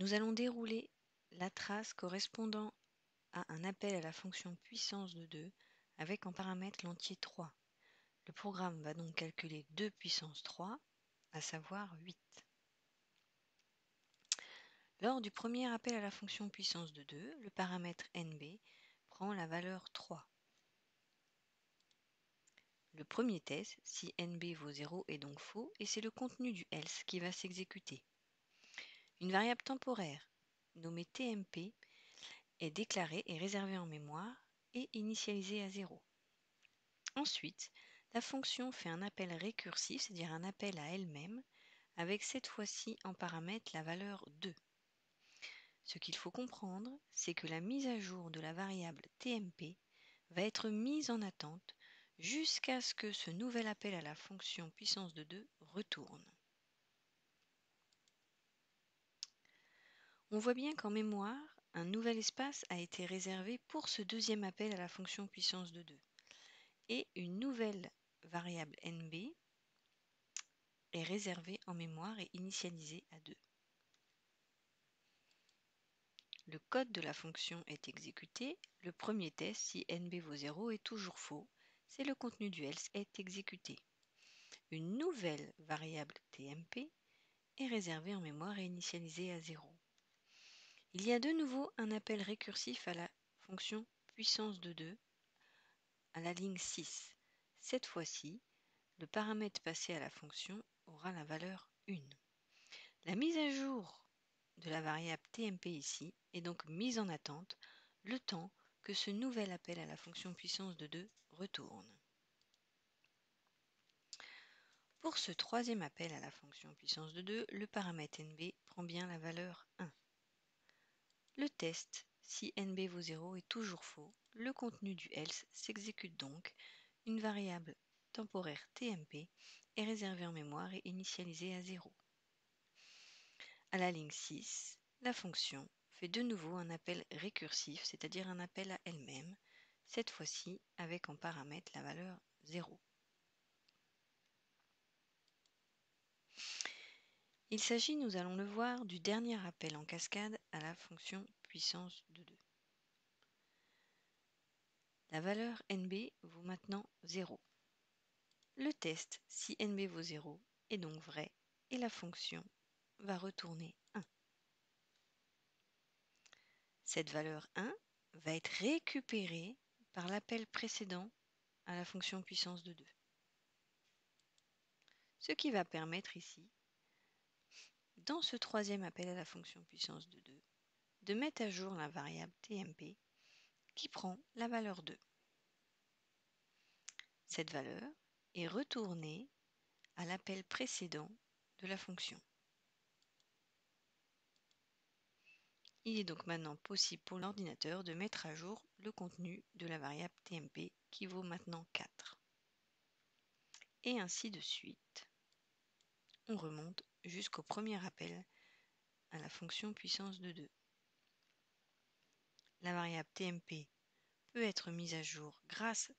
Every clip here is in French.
Nous allons dérouler la trace correspondant à un appel à la fonction puissance de 2 avec en paramètre l'entier 3. Le programme va donc calculer 2 puissance 3, à savoir 8. Lors du premier appel à la fonction puissance de 2, le paramètre NB prend la valeur 3. Le premier test, si NB vaut 0, est donc faux et c'est le contenu du else qui va s'exécuter. Une variable temporaire, nommée TMP, est déclarée et réservée en mémoire et initialisée à 0. Ensuite, la fonction fait un appel récursif, c'est-à-dire un appel à elle-même, avec cette fois-ci en paramètre la valeur 2. Ce qu'il faut comprendre, c'est que la mise à jour de la variable TMP va être mise en attente jusqu'à ce que ce nouvel appel à la fonction puissance de 2 retourne. On voit bien qu'en mémoire, un nouvel espace a été réservé pour ce deuxième appel à la fonction puissance de 2. Et une nouvelle variable NB est réservée en mémoire et initialisée à 2. Le code de la fonction est exécuté. Le premier test, si NB vaut 0, est toujours faux. C'est le contenu du else est exécuté. Une nouvelle variable TMP est réservée en mémoire et initialisée à 0. Il y a de nouveau un appel récursif à la fonction puissance de 2 à la ligne 6. Cette fois-ci, le paramètre passé à la fonction aura la valeur 1. La mise à jour de la variable TMP ici est donc mise en attente le temps que ce nouvel appel à la fonction puissance de 2 retourne. Pour ce troisième appel à la fonction puissance de 2, le paramètre NB prend bien la valeur 1. Le test, si NB vaut 0, est toujours faux. Le contenu du else s'exécute donc. Une variable temporaire TMP est réservée en mémoire et initialisée à 0. À la ligne 6, la fonction fait de nouveau un appel récursif, c'est-à-dire un appel à elle-même, cette fois-ci avec en paramètre la valeur 0. Il s'agit, nous allons le voir, du dernier appel en cascade à la fonction puissance de 2. La valeur NB vaut maintenant 0. Le test, si NB vaut 0, est donc vrai et la fonction va retourner 1. Cette valeur 1 va être récupérée par l'appel précédent à la fonction puissance de 2. Ce qui va permettre ici, dans ce troisième appel à la fonction puissance de 2, de mettre à jour la variable TMP qui prend la valeur 2. Cette valeur est retournée à l'appel précédent de la fonction. Il est donc maintenant possible pour l'ordinateur de mettre à jour le contenu de la variable TMP qui vaut maintenant 4. Et ainsi de suite. On remonte jusqu'au premier appel à la fonction puissance de 2. La variable TMP peut être mise à jour grâce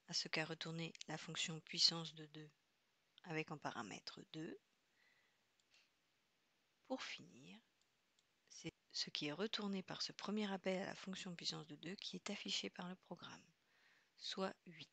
à ce qu'a retourné la fonction puissance de 2 avec en paramètre 2. Pour finir, c'est ce qui est retourné par ce premier appel à la fonction puissance de 2 qui est affiché par le programme, soit 8.